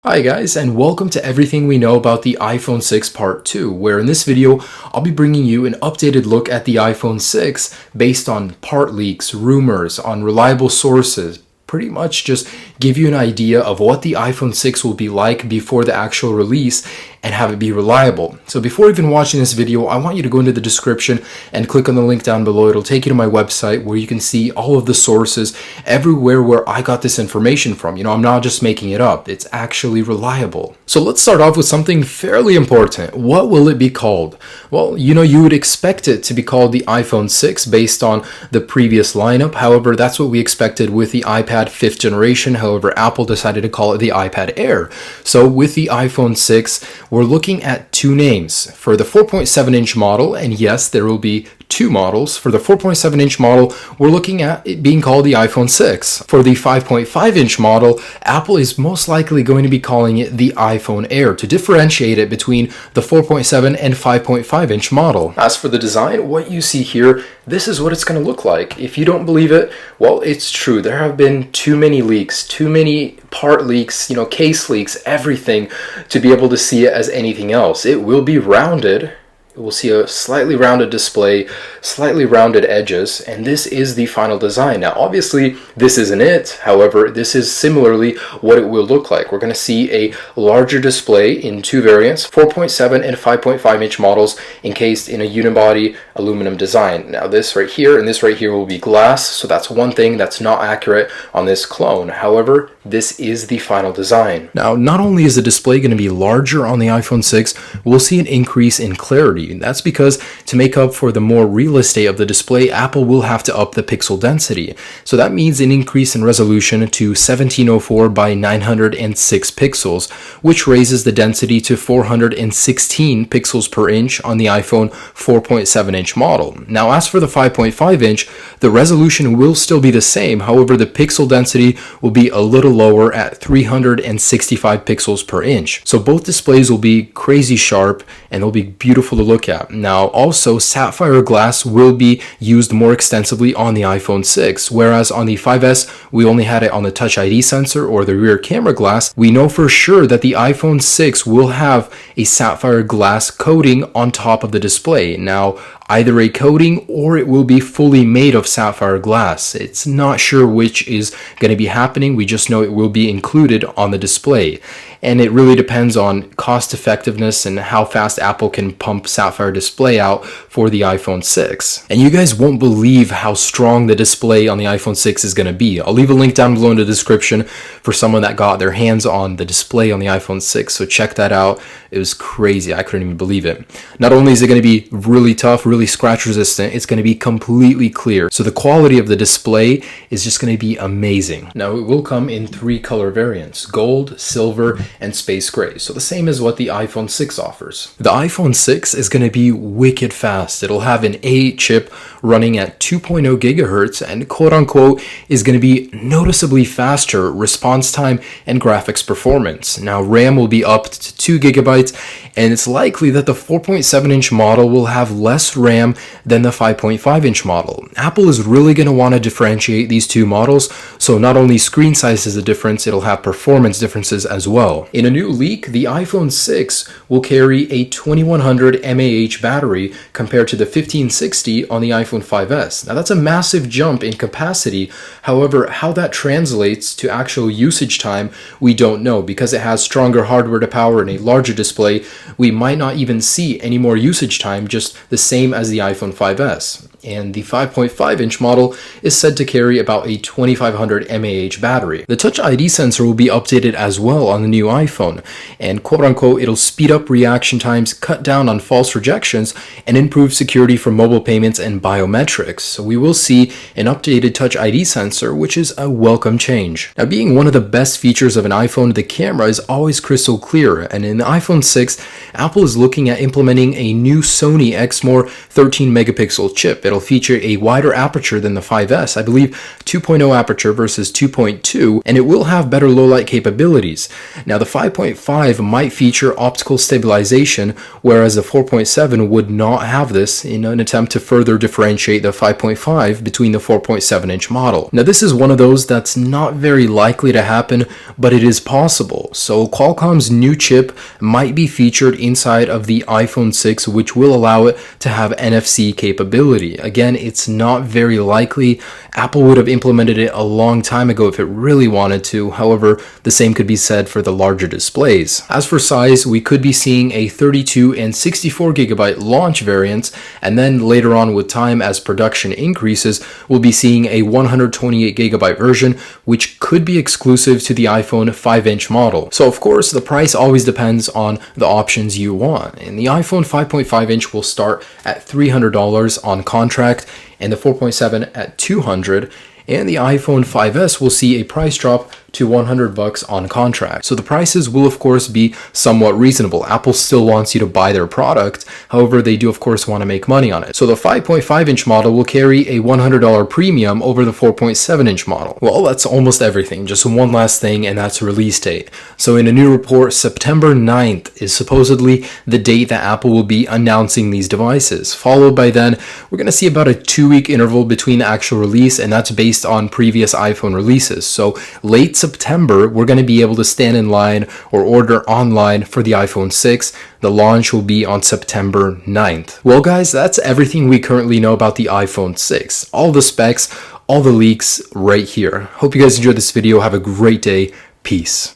Hi guys, and welcome to everything we know about the iPhone 6 Part 2, where in this video, I'll be bringing you an updated look at the iPhone 6 based on part leaks, rumors, on reliable sources, pretty much just give you an idea of what the iPhone 6 will be like before the actual release and have it be reliable. So before even watching this video, I want you to go into the description and click on the link down below. It'll take you to my website where you can see all of the sources everywhere where I got this information from. You know, I'm not just making it up. It's actually reliable. So let's start off with something fairly important. What will it be called? Well, you would expect it to be called the iPhone 6 based on the previous lineup. However, that's what we expected with the iPad 5th generation. However, Apple decided to call it the iPad Air. So with the iPhone 6, we're looking at two names. For the 4.7-inch model, and yes, there will be two models. For the 4.7-inch model, we're looking at it being called the iPhone 6. For the 5.5-inch model, Apple is most likely going to be calling it the iPhone Air to differentiate it between the 4.7 and 5.5-inch model. As for the design, what you see here, this is what it's going to look like. If you don't believe it, well, it's true. There have been too many leaks, too many part leaks, case leaks, everything to be able to see it as anything else. It will be rounded. We'll see a slightly rounded display, slightly rounded edges, and this is the final design. Now, obviously, this isn't it. However, this is similarly what it will look like. We're going to see a larger display in two variants, 4.7 and 5.5-inch models encased in a unibody aluminum design. Now, this right here and this right here will be glass, so that's one thing that's not accurate on this clone. However, this is the final design. Now, not only is the display going to be larger on the iPhone 6, we'll see an increase in clarity. That's because to make up for the more real estate of the display, Apple will have to up the pixel density. So that means an increase in resolution to 1704 by 906 pixels, which raises the density to 416 pixels per inch on the iPhone 4.7-inch model. Now, as for the 5.5-inch, the resolution will still be the same. However, the pixel density will be a little lower at 365 pixels per inch. So both displays will be crazy sharp and they'll be beautiful to look at. Now, also, Sapphire glass will be used more extensively on the iPhone 6, whereas on the 5S, we only had it on the Touch ID sensor or the rear camera glass. We know for sure that the iPhone 6 will have a Sapphire glass coating on top of the display. Now, either a coating or it will be fully made of sapphire glass. It's not sure which is going to be happening. We just know it will be included on the display. And it really depends on cost effectiveness and how fast Apple can pump sapphire display out for the iPhone 6. And you guys won't believe how strong the display on the iPhone 6 is going to be. I'll leave a link down below in the description for someone that got their hands on the display on the iPhone 6. So check that out. It was crazy. I couldn't even believe it. Not only is it going to be really tough, really scratch resistant, it's going to be completely clear. So the quality of the display is just going to be amazing. Now, it will come in three color variants: gold, silver, and space gray. So the same as what the iPhone 6 offers. The iPhone 6 is going to be wicked fast. It'll have an A8 chip running at 2.0 gigahertz and quote unquote is going to be noticeably faster response time and graphics performance. Now, RAM will be up to 2 gigabytes and it's likely that the 4.7-inch model will have less RAM than the 5.5-inch model. Apple is really going to want to differentiate these two models, so not only screen size is a difference, it'll have performance differences as well. In a new leak, the iPhone 6 will carry a 2100 mAh battery compared to the 1560 on the iPhone 5S. Now, that's a massive jump in capacity. However, how that translates to actual usage time, we don't know. Because it has stronger hardware to power and a larger display, we might not even see any more usage time, just the same as the iPhone 5S. And the 5.5-inch model is said to carry about a 2500 mAh battery. The Touch ID sensor will be updated as well on the new iPhone, and quote-unquote, it'll speed up reaction times, cut down on false rejections, and improve security for mobile payments and biometrics. So we will see an updated Touch ID sensor, which is a welcome change. Now, being one of the best features of an iPhone, the camera is always crystal clear, and in the iPhone 6, Apple is looking at implementing a new Sony Exmor 13 megapixel chip. It'll feature a wider aperture than the 5S, I believe 2.0 aperture versus 2.2, and it will have better low light capabilities. Now the 5.5 might feature optical stabilization, whereas the 4.7 would not have this, in an attempt to further differentiate the 5.5 between the 4.7 inch model. Now this is one of those that's not very likely to happen, but it is possible. So Qualcomm's new chip might be featured inside of the iPhone 6, which will allow it to have NFC capability. Again, it's not very likely. Apple would have implemented it a long time ago if it really wanted to. However, the same could be said for the larger displays. As for size, we could be seeing a 32 and 64 gigabyte launch variants, and then later on with time, as production increases, we'll be seeing a 128 gigabyte version, which could be exclusive to the iPhone 5-inch model. So of course, the price always depends on the options you want. And the iPhone 5.5 inch will start at $300 on contract, and the 4.7 at $200, and the iPhone 5S will see a price drop to $100 on contract. So the prices will of course be somewhat reasonable. Apple still wants you to buy their product. However, they do of course want to make money on it. So the 5.5 inch model will carry a $100 premium over the 4.7 inch model. Well, that's almost everything. Just one last thing, and that's release date. So in a new report, September 9th is supposedly the date that Apple will be announcing these devices. Followed by then, we're going to see about a 2-week interval between the actual release, and that's based on previous iPhone releases. So late September, we're going to be able to stand in line or order online for the iPhone 6. The launch will be on September 9th. Well guys, that's everything we currently know about the iPhone 6. All the specs, all the leaks right here. Hope you guys enjoyed this video. Have a great day. Peace.